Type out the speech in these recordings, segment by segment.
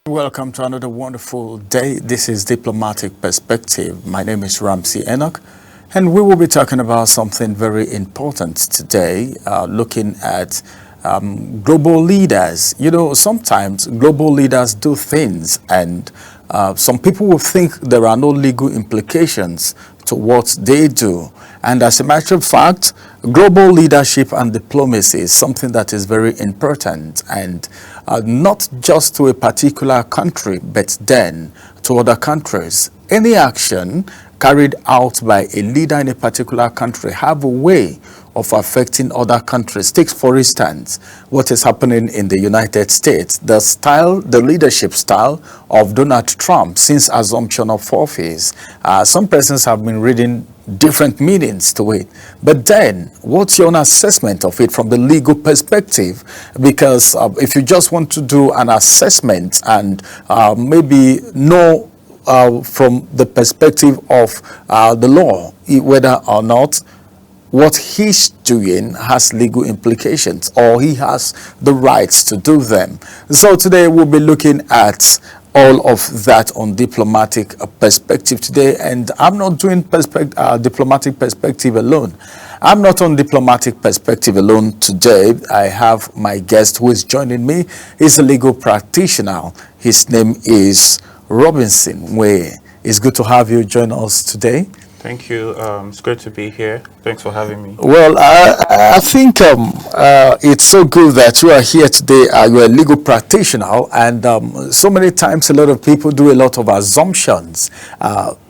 Welcome to another wonderful day. This is Diplomatic Perspective. My name is Ramsey Enoch, and we will be talking about something very important today, looking at global leaders. You know, sometimes global leaders do things, and some people will think there are no legal implications to what they do. And as a matter of fact, global leadership and diplomacy is something that is very important, and not just to a particular country, but then to other countries. Any action carried out by a leader in a particular country have a way of affecting other countries. Take, for instance, what is happening in the United States. The leadership style of Donald Trump since assumption of office. Some persons have been reading different meanings to it. But then, what's your own assessment of it from the legal perspective? Because if you just want to do an assessment and maybe know from the perspective of the law, whether or not what he's doing has legal implications or he has the rights to do them. So today we'll be looking at all of that on diplomatic perspective today, and I'm not doing diplomatic perspective alone. I'm not on diplomatic perspective alone today. I have my guest who is joining me. He's a legal practitioner. His name is Robinson Way. It's good to have you join us today. Thank you. It's great to be here. Thanks for having me. Well, I think it's so good that you are here today. You're a legal practitioner, and so many times a lot of people do a lot of assumptions.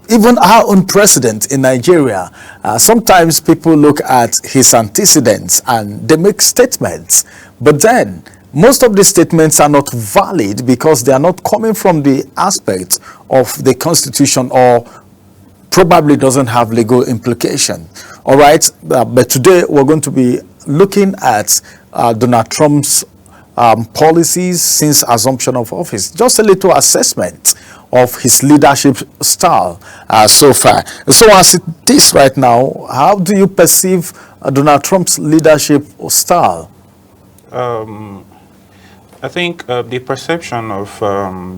Even our own president in Nigeria, sometimes people look at his antecedents and they make statements, but then most of the statements are not valid because they are not coming from the aspect of the Constitution, or probably doesn't have legal implication. All right, but today we're going to be looking at Donald Trump's policies since assumption of office. Just a little assessment of his leadership style so far. So as it is right now, how do you perceive Donald Trump's leadership style? I think the perception of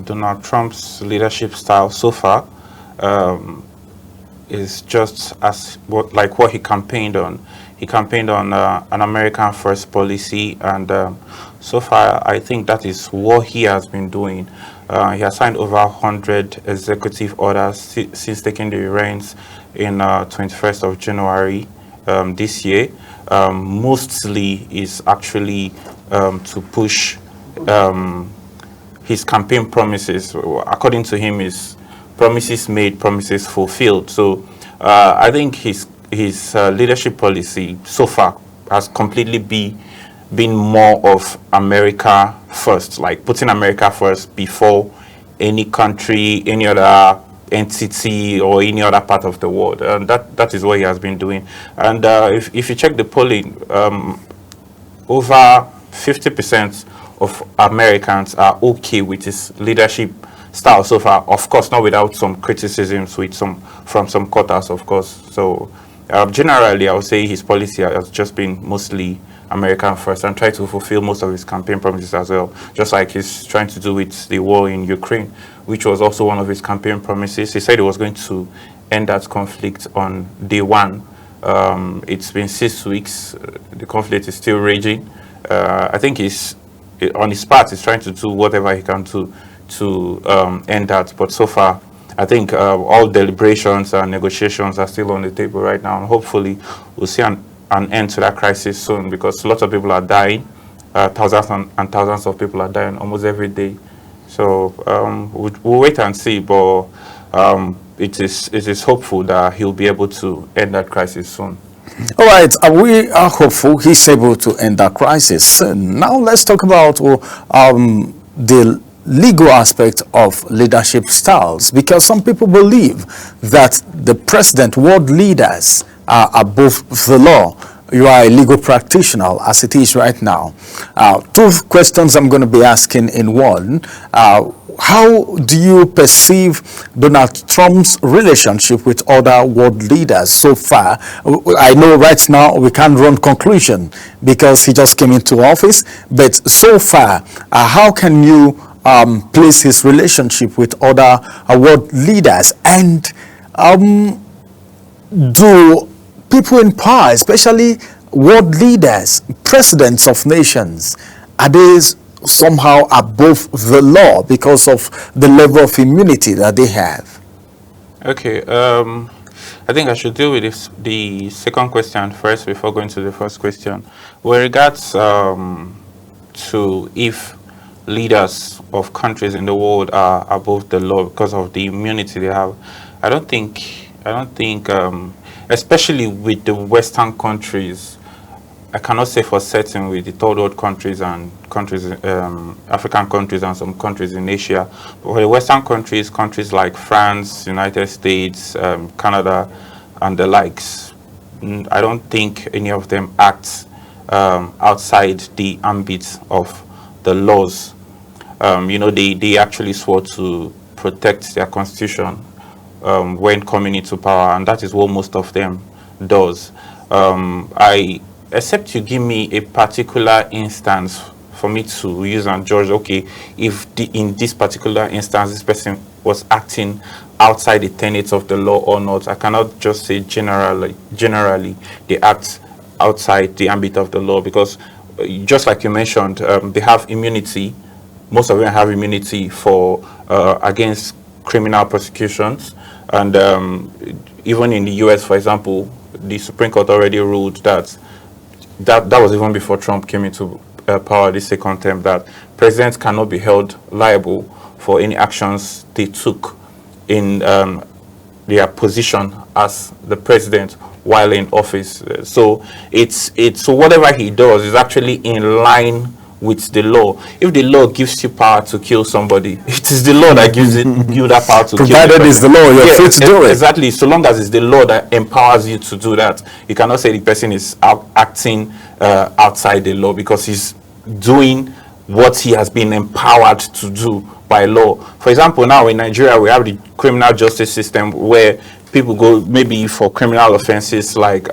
Donald Trump's leadership style so far is just as like what he campaigned on. He campaigned on an American first policy, and so far I think that is what he has been doing. He has signed over 100 executive orders since taking the reins in 21st of January this year. Mostly is actually to push his campaign promises. According to him, is promises made, promises fulfilled. So I think his leadership policy so far has completely been more of America first, like putting America first before any country, any other entity, or any other part of the world. And that is what he has been doing. And if you check the polling, over 50% of Americans are okay with his leadership style so far. Of course, not without some criticisms from some quarters, of course. So generally, I would say his policy has just been mostly American first, and try to fulfill most of his campaign promises as well, just like he's trying to do with the war in Ukraine, which was also one of his campaign promises. He said he was going to end that conflict on day one. It's been 6 weeks. The conflict is still raging. I think on his part, he's trying to do whatever he can to end that. But so far, I think all deliberations and negotiations are still on the table right now. And hopefully, we'll see an end to that crisis soon, because lots of people are dying. Thousands and thousands of people are dying almost every day. So we'll wait and see. But it is hopeful that he'll be able to end that crisis soon. All right, we are hopeful he's able to end that crisis soon. Now let's talk about the legal aspect of leadership styles, because some people believe that the president, world leaders, are above the law. You are a legal practitioner as it is right now. Two questions I'm going to be asking in one. How do you perceive Donald Trump's relationship with other world leaders so far? I know right now we can't run conclusion because he just came into office, but so far, how can you place his relationship with other world leaders? And do people in power, especially world leaders, presidents of nations, are they somehow above the law because of the level of immunity that they have? Okay, I think I should deal with the second question first before going to the first question. With regards to if leaders of countries in the world are above the law because of the immunity they have, I don't think, especially with the Western countries, I cannot say for certain with the third world countries and countries, African countries and some countries in Asia. But for the Western countries, countries like France, United States, Canada, and the likes, I don't think any of them act outside the ambit of the laws. They actually swore to protect their constitution when coming into power, and that is what most of them does. Except you give me a particular instance for me to use and judge, okay, if in this particular instance this person was acting outside the tenets of the law or not. I cannot just say generally they act outside the ambit of the law, because just like you mentioned, they have immunity. Most of them have immunity for against criminal prosecutions, and even in the US, for example, the Supreme Court already ruled that was even before Trump came into power this second term, that presidents cannot be held liable for any actions they took in their position as the president while in office. So so whatever he does is actually in line with the law. If the law gives you power to kill somebody, it is the law that gives you that power to kill. Provided it's the law, you're free to do it. Exactly. So long as it's the law that empowers you to do that, you cannot say the person is acting outside the law, because he's doing what he has been empowered to do by law. For example, now in Nigeria, we have the criminal justice system where people go maybe for criminal offenses like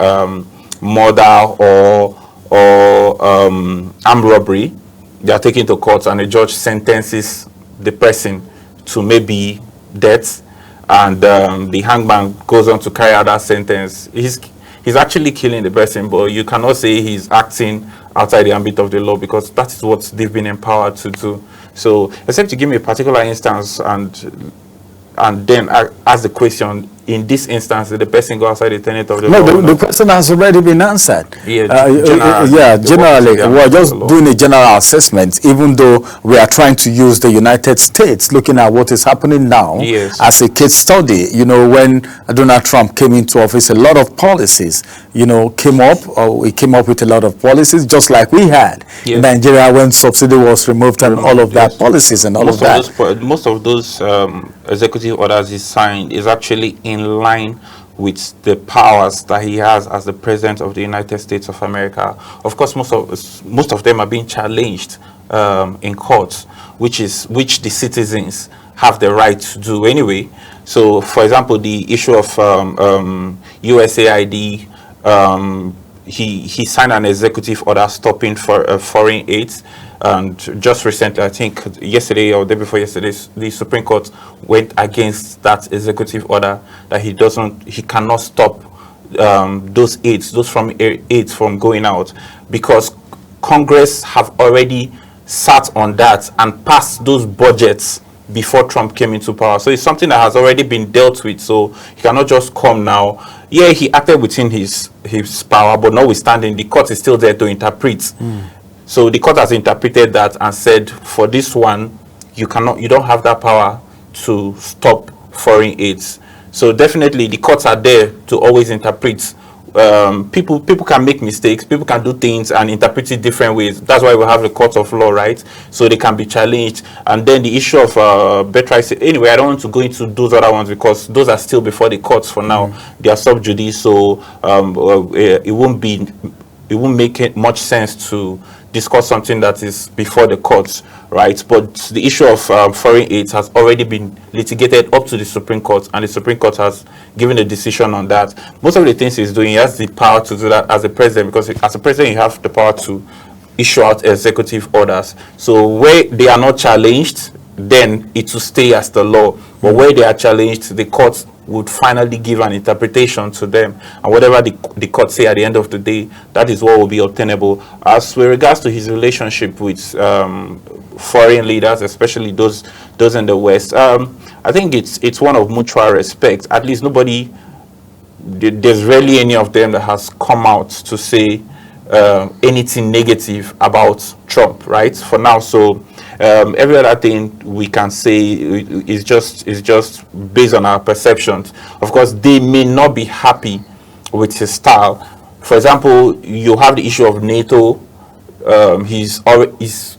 murder or armed robbery. They are taken to court and the judge sentences the person to maybe death, and the hangman goes on to carry out that sentence. He's actually killing the person, but you cannot say he's acting outside the ambit of the law, because that is what they've been empowered to do. So except to give me a particular instance and then ask the question, in this instance, did the person go outside the tenet of the law? No, the question has already been answered. Generally, we're just doing a general assessment, even though we are trying to use the United States, looking at what is happening now as a case study. When Donald Trump came into office, a lot of policies, came up, or he came up with a lot of policies, just like we had in Nigeria when subsidy was removed and all of that policies and all of that. Most of those executive orders he signed is actually in line with the powers that he has as the president of the United States of America. Of course, most of them are being challenged in courts, which the citizens have the right to do anyway. So, for example, the issue of USAID, he signed an executive order stopping for foreign aid. And just recently, I think yesterday or the day before yesterday, the Supreme Court went against that executive order, that he cannot stop those aids from going out, because Congress have already sat on that and passed those budgets before Trump came into power. So it's something that has already been dealt with. So he cannot just come now. Yeah, he acted within his power, but notwithstanding, the court is still there to interpret. So the court has interpreted that and said, for this one, you don't have that power to stop foreign aids. So definitely the courts are there to always interpret. People can make mistakes, people can do things and interpret it different ways. That's why we have the court of law, right? So they can be challenged. And then the issue of birthright. Anyway, I don't want to go into those other ones, because those are still before the courts for now. They are sub judice, so it won't make much sense to discuss something that is before the courts, right? But the issue of foreign aids has already been litigated up to the Supreme Court, and the Supreme Court has given a decision on that. Most of the things he's doing, he has the power to do that as a president, because as a president, you have the power to issue out executive orders. So where they are not challenged, then it will stay as the law. But where they are challenged, the court would finally give an interpretation to them, and whatever the court say at the end of the day, that is what will be obtainable. As with regards to his relationship with foreign leaders, especially those in the West, I think it's one of mutual respect. At least there's rarely any of them that has come out to say anything negative about Trump, right? For now, so every other thing we can say is just based on our perceptions. Of course, they may not be happy with his style. For example, you have the issue of NATO. He's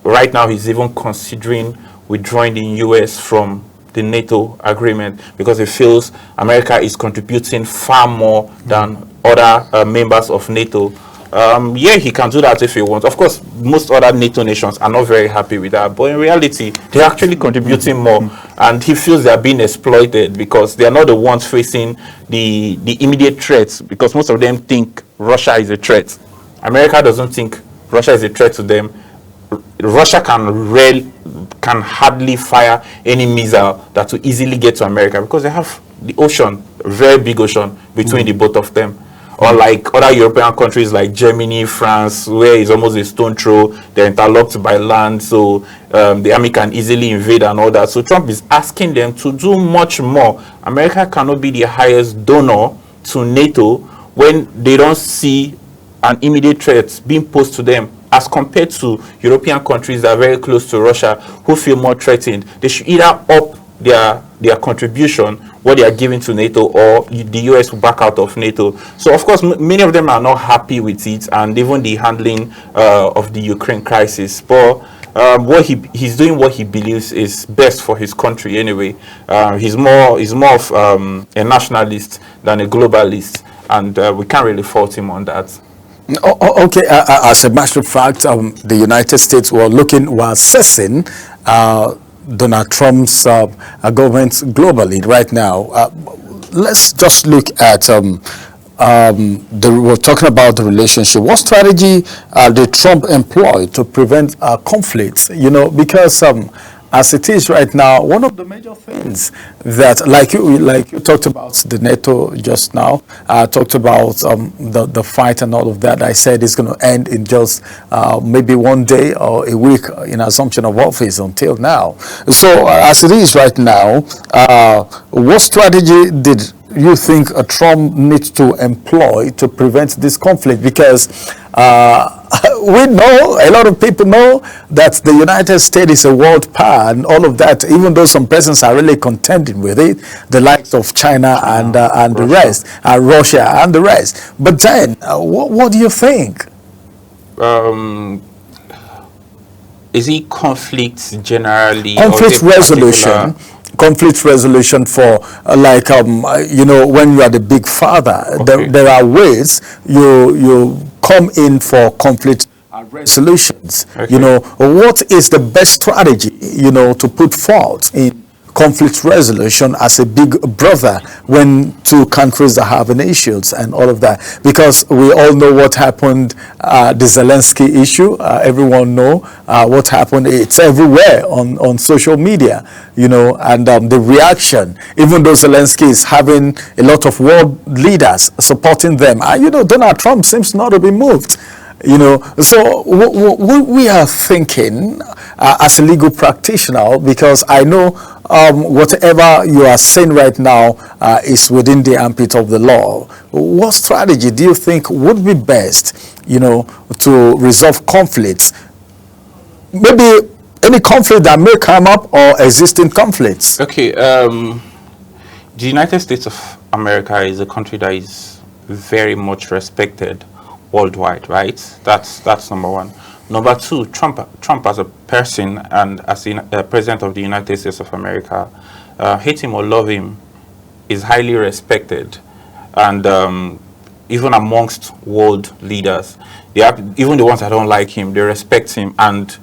right now he's even considering withdrawing the US from the NATO agreement because he feels America is contributing far more than other members of NATO. Yeah, he can do that if he wants. Of course, most other NATO nations are not very happy with that, but in reality, they're actually contributing more, and he feels they're being exploited because they are not the ones facing the immediate threats, because most of them think Russia is a threat. America doesn't think Russia is a threat to them. Russia can hardly fire any missile that will easily get to America because they have the ocean, a very big ocean between the both of them. Or like other European countries like Germany, France, where it's almost a stone throw, they're interlocked by land, so the army can easily invade and all that. So Trump is asking them to do much more. America cannot be the highest donor to NATO when they don't see an immediate threat being posed to them, as compared to European countries that are very close to Russia who feel more threatened. They should either up their contribution, what they are giving to NATO, or the US will back out of NATO. So of course many of them are not happy with it, and even the handling of the Ukraine crisis. But what he's doing what he believes is best for his country anyway. He's more of a nationalist than a globalist, and we can't really fault him on that. Okay, as a matter of fact, the United States were assessing Donald Trump's government globally right now. Let's just look at we're talking about the relationship. What strategy did Trump employ to prevent conflicts? You know, because as it is right now, one of the major things that, like you talked about the NATO just now, talked about the fight and all of that. I said it's going to end in just maybe one day or a week in assumption of office until now. So as it is right now, what strategy did you think Trump needs to employ to prevent this conflict? Because we know, a lot of people know that the United States is a world power and all of that, even though some presidents are really contending with it, the likes of China and the rest, Russia and the rest. But then, what do you think? Is it conflict generally? Conflict resolution. Conflict resolution for you know, when you are the big father, okay. there are ways you come in for conflict resolutions. Okay. You know, what is the best strategy, you know, to put forth in conflict resolution as a big brother when two countries are having issues and all of that? Because we all know what happened, the Zelensky issue. Everyone know what happened. It's everywhere on social media, you know, and the reaction, even though Zelensky is having a lot of world leaders supporting them, you know, Donald Trump seems not to be moved. You know, so we are thinking as a legal practitioner, because I know whatever you are saying right now is within the ambit of the law. What strategy do you think would be best, you know, to resolve conflicts? Maybe any conflict that may come up or existing conflicts. Okay, the United States of America is a country that is very much respected worldwide, right? That's number one. Number two, Trump as a person and as the president of the United States of America, hate him or love him, is highly respected, and even amongst world leaders, even the ones that don't like him, they respect him, and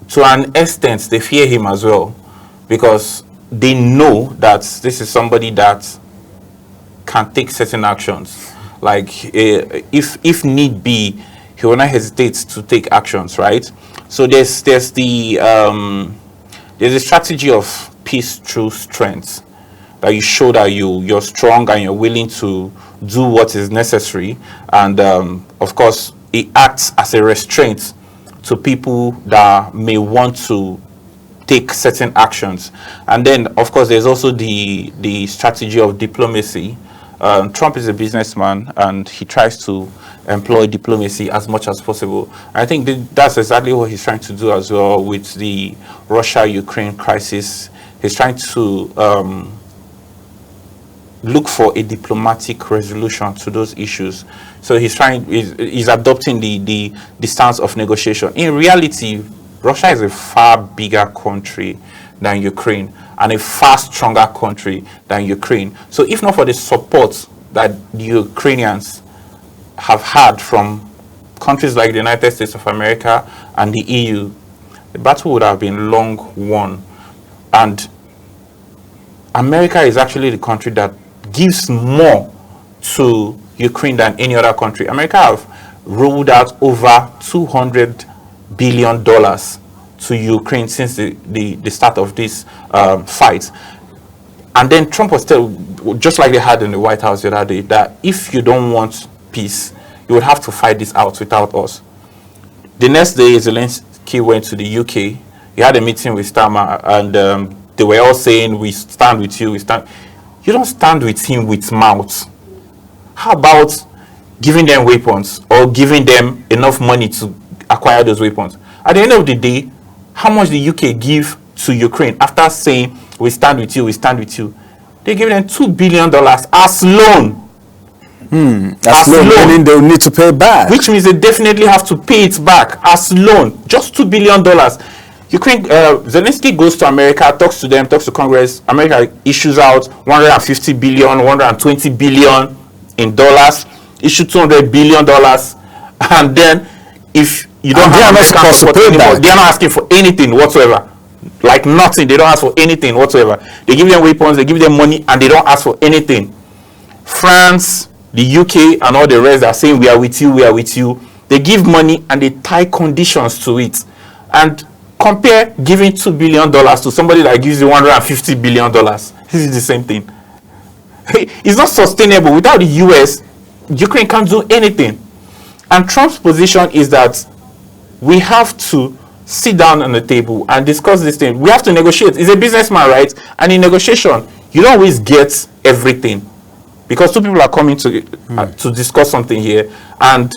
to an extent they fear him as well, because they know that this is somebody that can take certain actions. Like if need be, he will not hesitate to take actions, right? So there's the there's a strategy of peace through strength, that you show that you're strong and you're willing to do what is necessary. And of course, it acts as a restraint to people that may want to take certain actions. And then, of course, there's also the strategy of diplomacy. Trump is a businessman, and he tries to employ diplomacy as much as possible. I think that's exactly what he's trying to do as well with the Russia-Ukraine crisis. He's trying to look for a diplomatic resolution to those issues. So he's adopting the stance of negotiation. In reality, Russia is a far bigger country than Ukraine, and a far stronger country than Ukraine. So if not for the support that the Ukrainians have had from countries like the United States of America and the EU, the battle would have been long won. And America is actually the country that gives more to Ukraine than any other country. America have rolled out over $200 billion to Ukraine since the start of this fight. And then Trump was still, just like they had in the White House the other day, that if you don't want peace, you would have to fight this out without us. The next day, Zelensky went to the UK. He had a meeting with Starmer, and they were all saying, we stand with you, we stand. You don't stand with him with mouth. How about giving them weapons or giving them enough money to acquire those weapons? At the end of the day, how much the UK give to Ukraine after saying, we stand with you, we stand with you? They give them $2 billion as loan. As loan, meaning they'll need to pay back. Which means they definitely have to pay it back as loan. Just $2 billion. Ukraine, Zelensky goes to America, talks to them, talks to Congress. America issues out $150 billion, $120 billion in dollars, issue $200 billion, and then if you don't have American support anymore, they are not asking for anything whatsoever. Like nothing. They don't ask for anything whatsoever. They give them weapons, they give them money, and they don't ask for anything. France, the UK, and all the rest are saying, we are with you, we are with you. They give money and they tie conditions to it. And compare giving $2 billion to somebody that gives you $150 billion. This is the same thing. It's not sustainable. Without the US, Ukraine can't do anything. And Trump's position is that we have to sit down on the table and discuss this thing. We have to negotiate. He's a businessman, right? And in negotiation, you don't always get everything, because two people are coming to discuss something here, and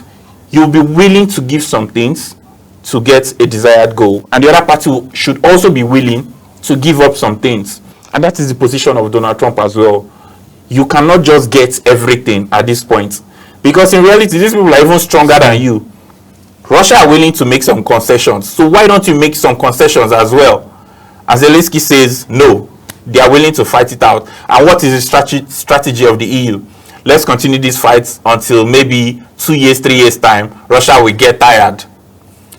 you'll be willing to give some things to get a desired goal, and the other party should also be willing to give up some things. And that is the position of Donald Trump as well. You cannot just get everything at this point, because in reality, these people are even stronger than you. Russia are willing to make some concessions, so why don't you make some concessions as well? As Zelensky says, no, they are willing to fight it out. And what is the strategy of the EU? Let's continue this fight until maybe 2 years, 3 years time. Russia will get tired.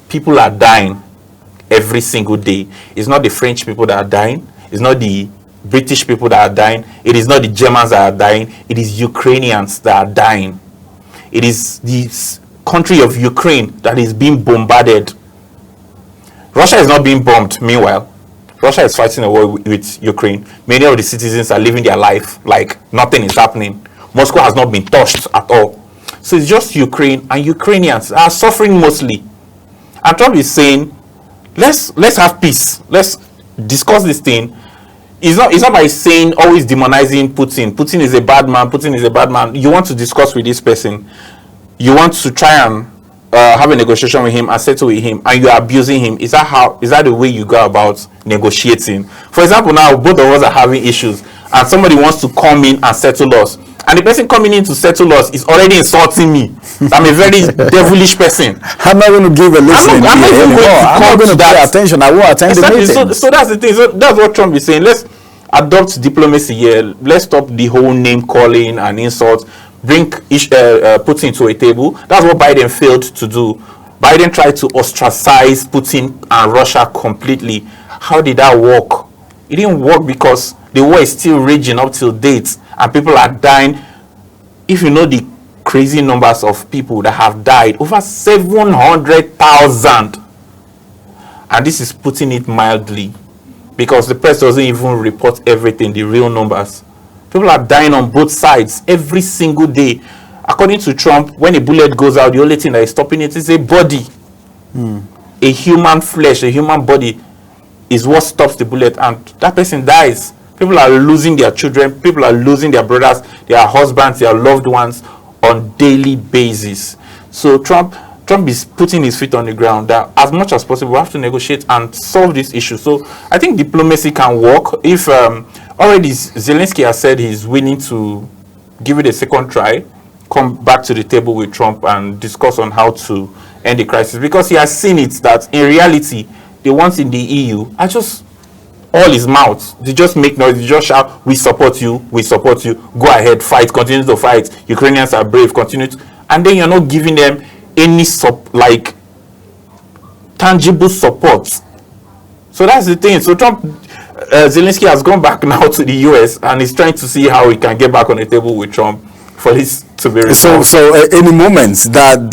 People are dying every single day. It's not the French people that are dying. It's not the British people that are dying. It is not the Germans that are dying. It is Ukrainians that are dying. It is the country of Ukraine that is being bombarded. Russia is not being bombed. Meanwhile, Russia is fighting a war with Ukraine. Many of the citizens are living their life like nothing is happening. Moscow has not been touched at all. So it's just Ukraine, and Ukrainians are suffering mostly. And Trump is saying, let's have peace. Let's discuss this thing. It's not by saying, always demonizing Putin. Putin is a bad man. Putin is a bad man. You want to discuss with this person. You want to try and have a negotiation with him and settle with him, and you are abusing him. Is that the way you go about negotiating? For example, now both of us are having issues, and somebody wants to come in and settle us, and the person coming in to settle us is already insulting me. I'm a very devilish person. I'm not going to give a listening. I'm not going to pay attention. I won't attend the meeting. So that's the thing. So that's what Trump is saying. Let's adopt diplomacy here. Let's stop the whole name calling and insults. Bring Putin to a table. That's what Biden failed to do. Biden tried to ostracize Putin and Russia completely. How did that work? It didn't work because the war is still raging up till date and people are dying. If you know the crazy numbers of people that have died, over 700,000. And this is putting it mildly, because the press doesn't even report everything, the real numbers. People are dying on both sides every single day. According to Trump, when a bullet goes out, the only thing that is stopping it is a body. A human flesh, a human body is what stops the bullet, and that person dies. People are losing their children, people are losing their brothers, their husbands, their loved ones on daily basis. So Trump is putting his feet on the ground that as much as possible we have to negotiate and solve this issue. So I think diplomacy can work. If already Zelensky has said he's willing to give it a second try, come back to the table with Trump and discuss on how to end the crisis, because he has seen it that in reality the ones in the EU are just all his mouths. They just make noise, they just shout, we support you, go ahead, fight, continue to fight, Ukrainians are brave, continue to, and then you're not giving them any tangible support. So that's the thing. So Zelensky has gone back now to the US and is trying to see how he can get back on the table with Trump for this to be resolved. So any moments that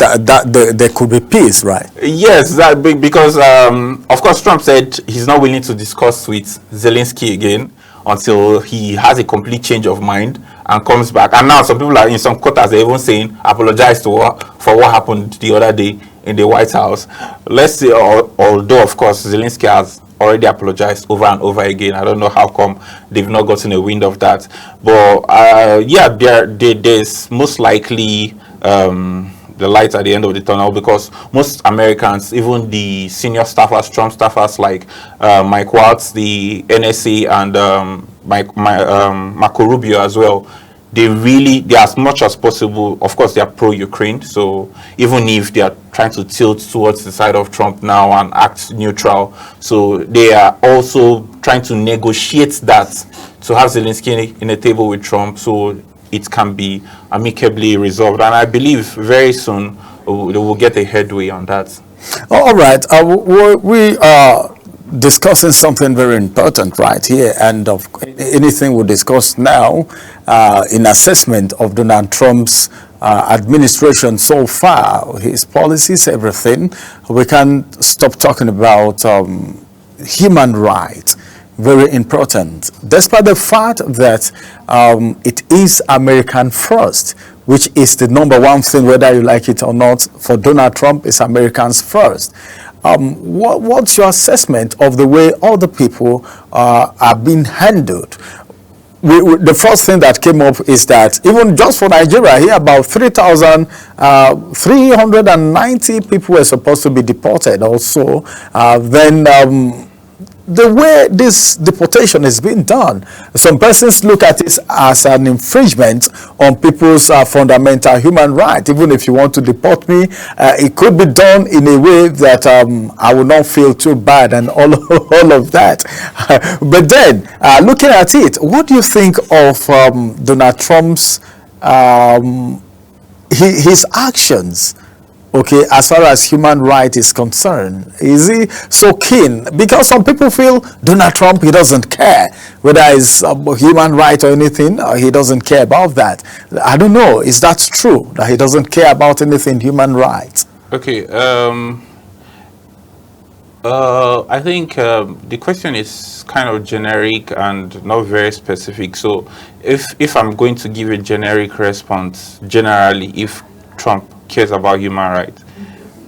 there could be peace, right? Yes, because of course Trump said he's not willing to discuss with Zelensky again until he has a complete change of mind and comes back. And now some people are in some quarters, they're even saying apologize for what happened the other day in the White House. Let's say, although of course Zelensky has already apologized over and over again. I don't know how come they've not gotten a wind of that. But yeah, there's most likely the light at the end of the tunnel, because most Americans, even the senior staffers, Trump staffers like Mike Waltz, the NSA, and Marco Rubio as well, they as much as possible, of course they are pro-Ukraine, so even if they are trying to tilt towards the side of Trump now and act neutral, so they are also trying to negotiate that to have Zelensky in a table with Trump so it can be amicably resolved. And I believe very soon they will get a headway on that. All right, we are discussing something very important right here, and of anything we discuss now in assessment of Donald Trump's administration so far, his policies, everything, we can't stop talking about human rights. Very important, despite the fact that it is American first, which is the number one thing, whether you like it or not, for Donald Trump is Americans first. What's your assessment of the way other people are being handled? The first thing that came up is that even just for Nigeria here, about 3,390 people were supposed to be deported also. The way this deportation is being done, some persons look at it as an infringement on people's fundamental human right. Even if you want to deport me, it could be done in a way that I will not feel too bad and all of that. But then, looking at it, what do you think of Donald Trump's his actions? Okay, as far as human right is concerned, is he so keen? Because some people feel Donald Trump, he doesn't care whether it's human right or anything, he doesn't care about that. I don't know, is that true, that he doesn't care about anything human rights? Okay, I think the question is kind of generic and not very specific. So if I'm going to give a generic response, generally, if Trump cares about human rights,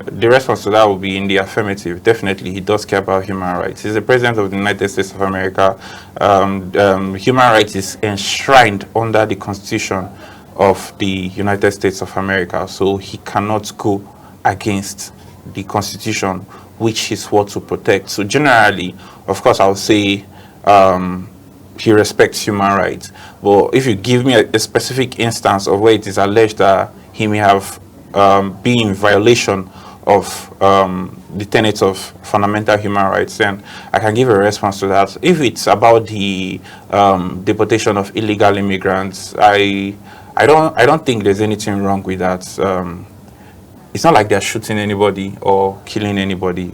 the response to that will be in the affirmative. Definitely, he does care about human rights. He's the president of the United States of America. Human rights is enshrined under the Constitution of the United States of America, so he cannot go against the Constitution, which he swore to protect. So generally, of course, I would say he respects human rights. But if you give me a specific instance of where it is alleged that he may have been in violation of the tenets of fundamental human rights, then I can give a response to that. If it's about the deportation of illegal immigrants, I don't think there's anything wrong with that. It's not like they're shooting anybody or killing anybody.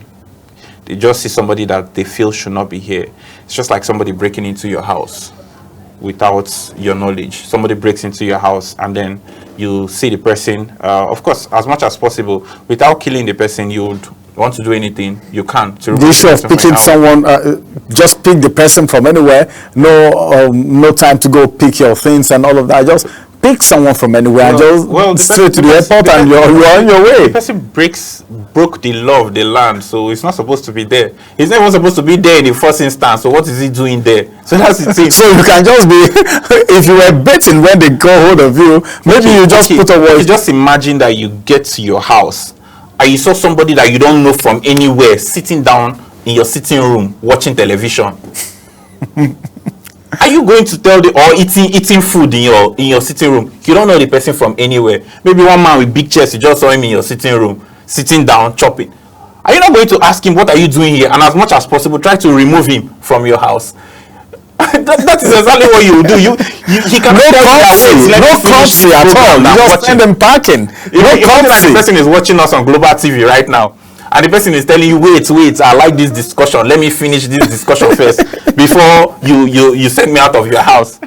They just see somebody that they feel should not be here. It's just like somebody breaking into your house without your knowledge. Somebody breaks into your house and then you see the person, of course, as much as possible, without killing the person, you would You want to do anything, you can. To The issue of picking someone, just pick the person from anywhere. No time to go pick your things and all of that. Just pick someone from anywhere and just straight to the airport and you're on your way. The person broke the law of the land, so it's not supposed to be there. He's not even supposed to be there in the first instance. So what is he doing there? So that's the thing. So you can just be, if you were betting when they go hold of you, maybe you just put a word. Just imagine that you get to your house and you saw somebody that you don't know from anywhere sitting down in your sitting room watching television. Are you going to tell or eating food in your sitting room? You don't know the person from anywhere. Maybe one man with big chest, you just saw him in your sitting room, sitting down, chopping. Are you not going to ask him, what are you doing here? And as much as possible, try to remove him from your house. that is exactly what you do. He can no courtesy at all. You just send them packing. The person is watching us on Global TV right now, and the person is telling you, wait, I like this discussion. Let me finish this discussion first before you send me out of your house.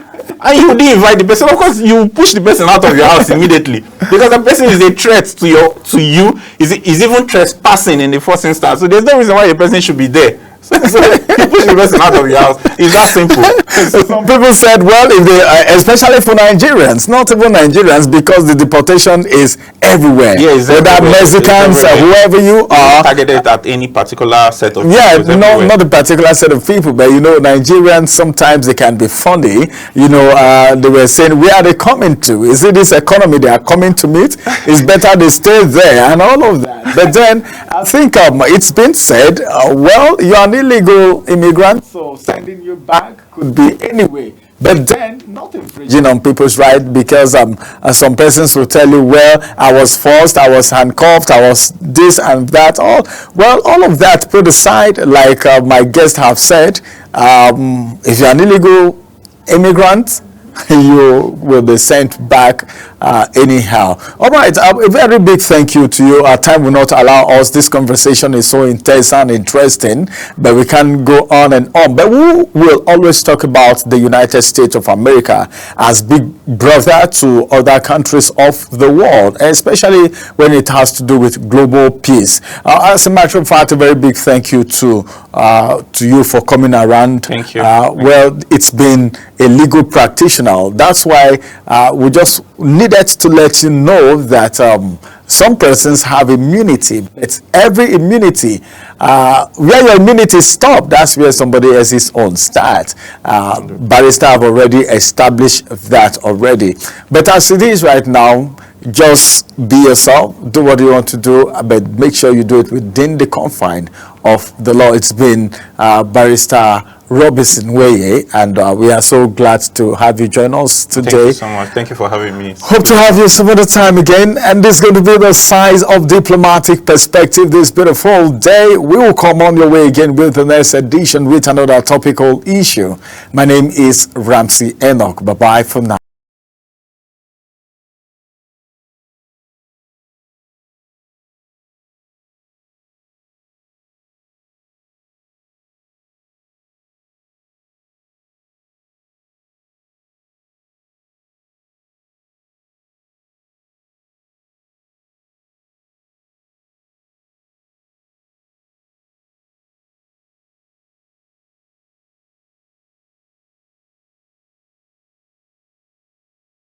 And you didn't invite the person. Of course, you push the person out of your house immediately because the person is a threat to you. Is even trespassing in the first instance. So there's no reason why the person should be there. So you push the person out of your house. It's that simple. Some people said, well, if they, especially for Nigerians, not even Nigerians, because the deportation is everywhere. Yeah, whether Mexicans or whoever you are. Targeted at any particular set of people. Yeah, not a particular set of people, but Nigerians sometimes they can be funny. They were saying, where are they coming to? Is it this economy they are coming to meet? It's better they stay there and all of that. But then I think it's been said, well, you are an illegal immigrant, so sending you back could be anyway. But then, not infringing on people's right, because some persons will tell you, well, I was forced, I was handcuffed, I was this and that. All of that put aside, like my guests have said, if you're an illegal immigrant, you will be sent back anyhow. All right, a very big thank you to you. Our time will not allow us. This conversation is so intense and interesting, but we can go on and on. But we will always talk about the United States of America as big brother to other countries of the world, especially when it has to do with global peace. As a matter of fact, a very big thank you to you for coming around. Thank you. Well, it's been a legal practitioner. That's why we just needed to let you know that some persons have immunity, but every immunity, where your immunity stops, that's where somebody else's own starts. Barrister have already established that already. But as it is right now, just be yourself, do what you want to do, but make sure you do it within the confine of the law. It's been Barrister Robinson Weye, and we are so glad to have you join us today. Thank you so much. Thank you for having me. Hope to have you some other time again. And this is going to be the size of Diplomatic Perspective this beautiful day. We will come on your way again with the next edition with another topical issue. My name is Ramsey Enoch. Bye-bye for now.